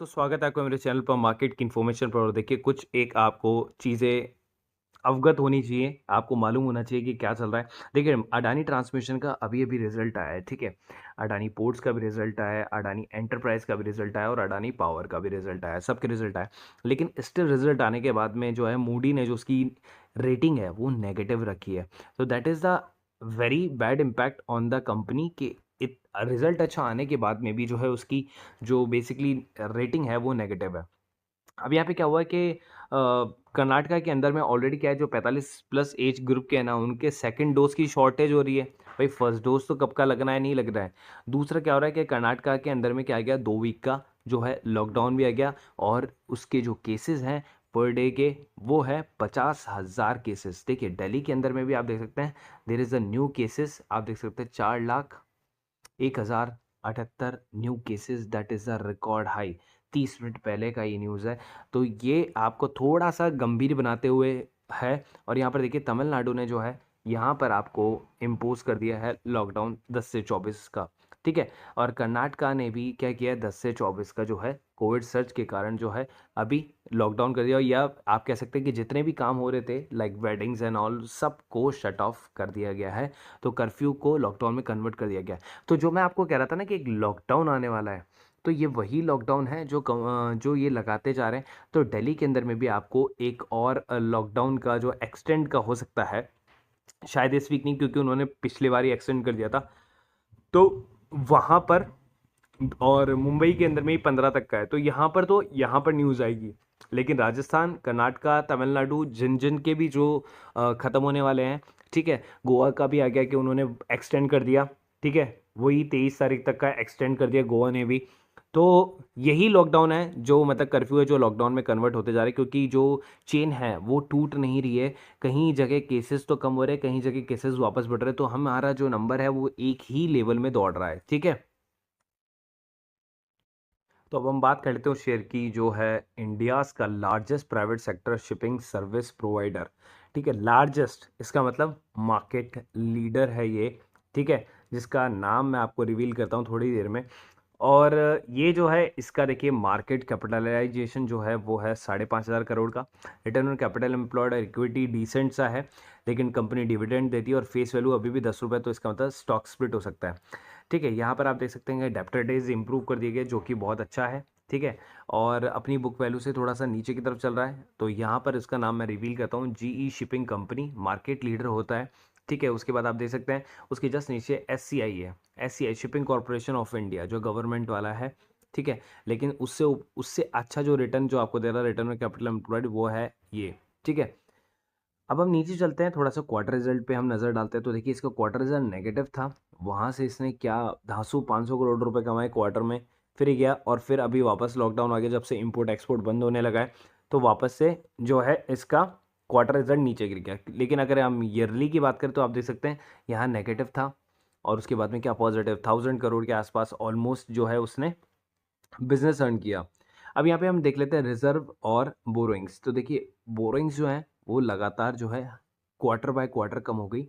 दोस्तों, स्वागत है आपका मेरे चैनल पर मार्केट की इन्फॉर्मेशन पर। और देखिए, कुछ एक आपको चीज़ें अवगत होनी चाहिए, आपको मालूम होना चाहिए कि क्या चल रहा है। देखिए, अडानी ट्रांसमिशन का अभी-अभी रिजल्ट आया है, ठीक है? अडानी पोर्ट्स का भी रिजल्ट आया है, अडानी एंटरप्राइज़ का भी रिजल्ट आया है और अडानी पावर का भी रिजल्ट आया है, सबके रिजल्ट आए। लेकिन स्टिल रिजल्ट आने के बाद में जो है मूडी ने जो उसकी रेटिंग है वो नेगेटिव रखी है। तो that is the very bad impact on the company कि रिजल्ट अच्छा आने के बाद में भी जो है उसकी जो बेसिकली रेटिंग है वो नेगेटिव है। अब यहाँ पे क्या हुआ है कि कर्नाटका के अंदर में ऑलरेडी क्या है, जो 45 प्लस एज ग्रुप के हैं ना, उनके सेकंड डोज की शॉर्टेज हो रही है। भाई फर्स्ट डोज तो कब का लगना है, नहीं लग रहा है। दूसरा क्या हो रहा है कि कर्नाटका के अंदर में क्या आ गया, 2 वीक का जो है लॉकडाउन भी आ गया और उसके जो केसेस हैं पर डे के, वो है 50,000 केसेस। देखिए दिल्ली के अंदर में भी आप देख सकते हैं, there is a new cases, आप देख सकते हैं 4,01,078 new cases, that is the record high. 30 minute पहले का ये न्यूज़ है। तो ये आपको थोड़ा सा गंभीर बनाते हुए है। और यहाँ पर देखिए तमिलनाडु ने जो है यहाँ पर आपको इम्पोज कर दिया है लॉकडाउन 10 से 24 का, ठीक है। और कर्नाटका ने भी क्या किया है, 10 से 24 का जो है कोविड सर्च के कारण जो है अभी लॉकडाउन कर दिया। या आप कह सकते हैं कि जितने भी काम हो रहे थे लाइक वेडिंग्स एंड ऑल, सबको शट ऑफ कर दिया गया है। तो कर्फ्यू को लॉकडाउन में कन्वर्ट कर दिया गया है। तो जो मैं आपको कह रहा था ना कि एक लॉकडाउन आने वाला है, तो ये वही लॉकडाउन है जो ये लगाते जा रहे हैं। तो दिल्ली के अंदर में भी आपको एक और लॉकडाउन का जो एक्सटेंड का हो सकता है, शायद इस वीक नहीं, क्योंकि उन्होंने पिछली बार ही एक्सटेंड कर दिया था। तो वहाँ पर और मुंबई के अंदर में ही 15 तक का है। तो यहाँ पर न्यूज़ आएगी। लेकिन राजस्थान, कर्नाटका, तमिलनाडु, जिन जिन के भी जो ख़त्म होने वाले हैं, ठीक है। गोवा का भी आ गया कि उन्होंने एक्सटेंड कर दिया, ठीक है। वही 23 तारीख तक का एक्सटेंड कर दिया गोवा ने भी। तो यही लॉकडाउन है जो मतलब कर्फ्यू है जो लॉकडाउन में कन्वर्ट होते जा रहे हैं, क्योंकि जो चेन है वो टूट नहीं रही है। कहीं जगह केसेस तो कम हो रहे हैं, कहीं जगह केसेस वापस बढ़ रहे हैं। तो हमारा जो नंबर है वो एक ही लेवल में दौड़ रहा है, ठीक है। तो अब हम बात कर लेते हैं उस शेयर की जो है इंडियाज़ का largest private sector shipping service provider, ठीक है। लार्जेस्ट इसका मतलब मार्केट लीडर है ये, ठीक है। जिसका नाम मैं आपको रिवील करता हूँ थोड़ी देर में। और ये जो है इसका देखिए मार्केट कैपिटलाइजेशन जो है वो है 5,500 करोड़ का। रिटर्न ऑन कैपिटल एम्प्लॉयड और इक्विटी डिसेंट सा है। लेकिन कंपनी डिविडेंड देती है और फेस वैल्यू अभी भी 10 रुपये, तो इसका मतलब स्टॉक स्प्लिट हो सकता है, ठीक है। यहाँ पर आप देख सकते हैं डेप्टर डेज इंप्रूव कर दिए गए, जो कि बहुत अच्छा है, ठीक है। और अपनी बुक वैल्यू से थोड़ा सा नीचे की तरफ चल रहा है। तो यहाँ पर इसका नाम मैं रिवील करता हूँ, GE shipping company market leader होता है, ठीक है। उसके बाद आप देख सकते हैं उसके जस्ट नीचे एससीआई है, SCI shipping corporation of India, जो गवर्नमेंट वाला है, ठीक है। लेकिन उससे उससे अच्छा जो रिटर्न जो आपको दे रहा है, रिटर्न ऑन कैपिटल एम्प्लॉयड, वो है ये, ठीक है। अब हम नीचे चलते हैं, थोड़ा सा क्वार्टर रिजल्ट पे हम नज़र डालते हैं। तो देखिए इसका क्वार्टर रिजल्ट नेगेटिव था। वहाँ से इसने क्या धांसू 500 करोड़ रुपए कमाए क्वार्टर में, फिर ये गया और फिर अभी वापस लॉकडाउन आ गया, जब से इंपोर्ट एक्सपोर्ट बंद होने लगा है। तो वापस से जो है इसका क्वार्टर रिजल्ट नीचे गिर गया। लेकिन अगर हम ईयरली की बात करें तो आप देख सकते हैं यहाँ नेगेटिव था और उसके बाद में क्या पॉजिटिव, 1,000 करोड़ के आसपास ऑलमोस्ट जो है उसने बिजनेस अर्न किया। अब यहाँ पे हम देख लेते हैं रिजर्व और बोरोइंग्स। तो देखिए बोरोइंग्स जो है वो लगातार जो है क्वार्टर बाय क्वार्टर कम हो गई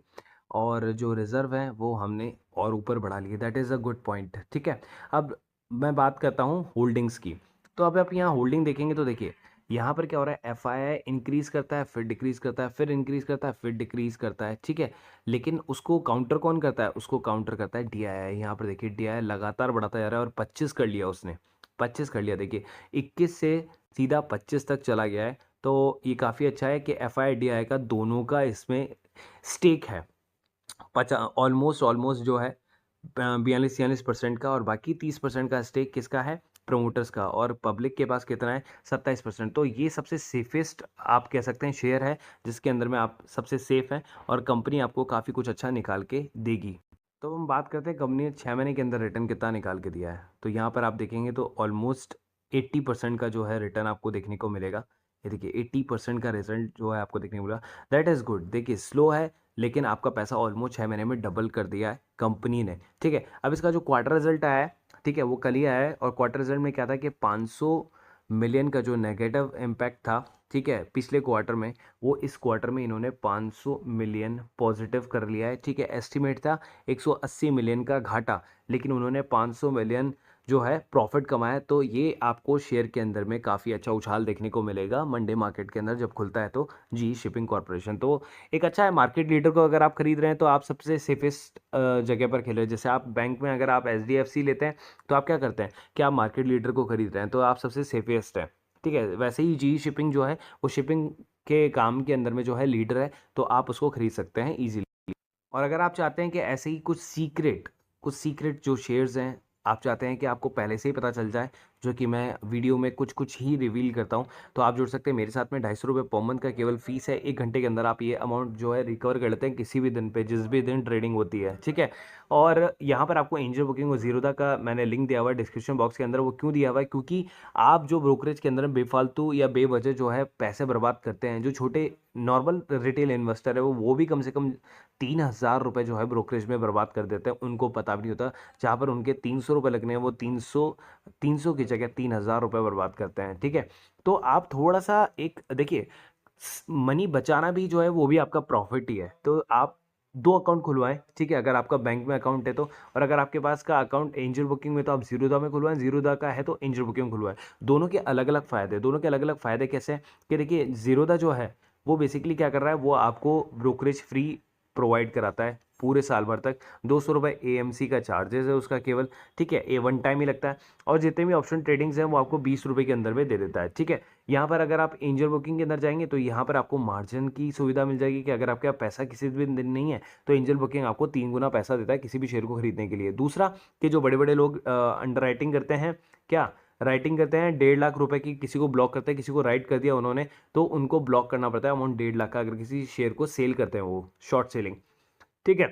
और जो रिजर्व है वो हमने और ऊपर बढ़ा लिया। That is a good point, ठीक है। अब मैं बात करता हूँ होल्डिंग्स की। तो अब आप यहाँ होल्डिंग देखेंगे तो देखिए यहाँ पर क्या हो रहा है, एफ आई आई इंक्रीज करता है, फिर डिक्रीज करता है, फिर इंक्रीज करता है, फिर डिक्रीज करता है, ठीक है। लेकिन उसको काउंटर कौन करता है, उसको काउंटर करता है डी आई आई। यहाँ पर देखिए डी आई आई लगातार बढ़ाता जा रहा है और 25 कर लिया उसने, 25 कर लिया। देखिए 21 से सीधा 25 तक चला गया है। तो ये काफ़ी अच्छा है कि एफ आई डी आई का दोनों का इसमें स्टेक है। ऑलमोस्ट ऑलमोस्ट जो है 42-46% का, और बाकी 30% का स्टेक किसका है, प्रमोटर्स का। और पब्लिक के पास कितना है, 27%। तो ये सबसे सेफेस्ट आप कह सकते हैं शेयर है, जिसके अंदर में आप सबसे सेफ हैं और कंपनी आपको काफ़ी कुछ अच्छा निकाल के देगी। तो हम बात करते हैं कंपनी ने 6 महीने के अंदर रिटर्न कितना निकाल के दिया है। तो यहाँ पर आप देखेंगे तो ऑलमोस्ट 80% का जो है रिटर्न आपको देखने को मिलेगा। ये देखिए 80% का रिजल्ट जो है आपको देखने को मिला। That is good. देखिए स्लो है लेकिन आपका पैसा ऑलमोस्ट 6 महीने में डबल कर दिया है कंपनी ने, ठीक है। अब इसका जो क्वार्टर रिजल्ट आया है, ठीक है, वो कल ही आया है। और क्वार्टर रिजल्ट में क्या था कि 500 मिलियन का जो नेगेटिव इम्पैक्ट था, ठीक है, पिछले क्वार्टर में, वो इस क्वार्टर में इन्होंने 500 मिलियन पॉजिटिव कर लिया है, ठीक है। एस्टिमेट था 180 मिलियन का घाटा, लेकिन उन्होंने 500 मिलियन जो है प्रॉफिट कमाया, तो ये आपको शेयर के अंदर में काफ़ी अच्छा उछाल देखने को मिलेगा मंडे मार्केट के अंदर जब खुलता है तो। जी शिपिंग कॉरपोरेशन तो एक अच्छा है। मार्केट लीडर को अगर आप खरीद रहे हैं तो आप सबसे सेफेस्ट जगह पर खेल रहे हैं। जैसे आप बैंक में अगर आप एचडीएफसी लेते हैं तो आप क्या करते हैं कि आप मार्केट लीडर को खरीद रहे हैं तो आप सबसे सेफेस्ट है। ठीक है, वैसे ही जी शिपिंग जो है वो शिपिंग के काम के अंदर में जो है लीडर है, तो आप उसको खरीद सकते हैं इजीली। और अगर आप चाहते हैं कि ऐसे ही कुछ सीक्रेट जो शेयर्स हैं आप चाहते हैं कि आपको पहले से ही पता चल जाए, जो कि मैं वीडियो में कुछ कुछ ही रिवील करता हूं, तो आप जुड़ सकते हैं मेरे साथ में। 250 रुपये पर मंथ का केवल फीस है। 1 घंटे के अंदर आप ये अमाउंट जो है रिकवर कर लेते हैं किसी भी दिन पे, जिस भी दिन ट्रेडिंग होती है। ठीक है, और यहाँ पर आपको एंजल बुकिंग और जीरोधा का मैंने लिंक दिया हुआ है डिस्क्रिप्शन बॉक्स के अंदर। वो क्यों दिया हुआ है, क्योंकि आप जो ब्रोकरेज के अंदर बेफालतू या बेवजह जो है पैसे बर्बाद करते हैं, जो छोटे नॉर्मल रिटेल इन्वेस्टर है वो भी कम से कम 3,000 रुपये जो है ब्रोकरेज में बर्बाद कर देते हैं, उनको पता भी नहीं होता। जहाँ पर उनके 300 रुपये लगने हैं वो 300 की जगह 3,000 रुपये बर्बाद करते हैं। ठीक है, तो आप थोड़ा सा एक देखिए, मनी बचाना भी जो है वो भी आपका प्रॉफिट ही है। तो आप 2 अकाउंट खुलवाएं। ठीक है, अगर आपका बैंक में अकाउंट है तो, और अगर आपके पास का अकाउंट एंजल बुकिंग में तो आप जीरोधा में खुलवाएं, जीरोधा का है तो एंजल बुकिंग खुलवाएं। दोनों के अलग अलग फ़ायदे, दोनों के अलग अलग फ़ायदे कैसे हैं कि देखिए, जीरोधा जो है वो बेसिकली क्या कर रहा है, वो आपको ब्रोकरेज फ्री प्रोवाइड कराता है पूरे साल भर तक। 200 रुपये एएमसी का चार्जेस है उसका केवल। ठीक है, ये वन टाइम ही लगता है। और जितने भी ऑप्शन ट्रेडिंग्स हैं वो आपको 20 रुपये के अंदर में दे देता है। ठीक है, यहाँ पर अगर आप एंजल बुकिंग के अंदर जाएंगे तो यहाँ पर आपको मार्जिन की सुविधा मिल जाएगी कि अगर आपके पास पैसा किसी भी दिन नहीं है तो एंजल बुकिंग आपको 3 गुना पैसा देता है किसी भी शेयर को खरीदने के लिए। दूसरा कि जो बड़े बड़े लोग अंडर राइटिंग करते हैं, क्या राइटिंग करते हैं 1.5 लाख रुपए की, किसी को ब्लॉक करते हैं, किसी को राइट कर दिया उन्होंने तो उनको ब्लॉक करना पड़ता है अमाउंट 1.5 लाख का, अगर किसी शेयर को सेल करते हैं वो शॉर्ट सेलिंग। ठीक है,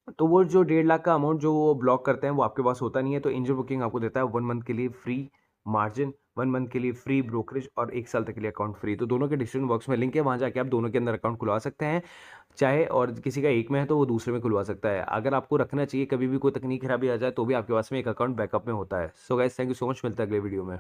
तो वो जो 1.5 लाख का अमाउंट जो वो ब्लॉक करते हैं वो आपके पास होता नहीं है। तो एंजल बुकिंग आपको देता है 1 मंथ के लिए फ्री मार्जिन, 1 मंथ के लिए फ्री ब्रोकरेज और 1 साल तक के लिए अकाउंट फ्री। तो दोनों के डिस्क्रिप्शन बॉक्स में लिंक है, वहाँ जाके आप दोनों के अंदर अकाउंट खुलवा सकते हैं चाहे। और किसी का एक में है तो वो दूसरे में खुलवा सकता है। अगर आपको रखना चाहिए, कभी भी कोई तकनीक खराबी आ जाए तो भी आपके पास में एक अकाउंट बैकअप में होता है। So guys, thank you so much, मिलता है अगले वीडियो में।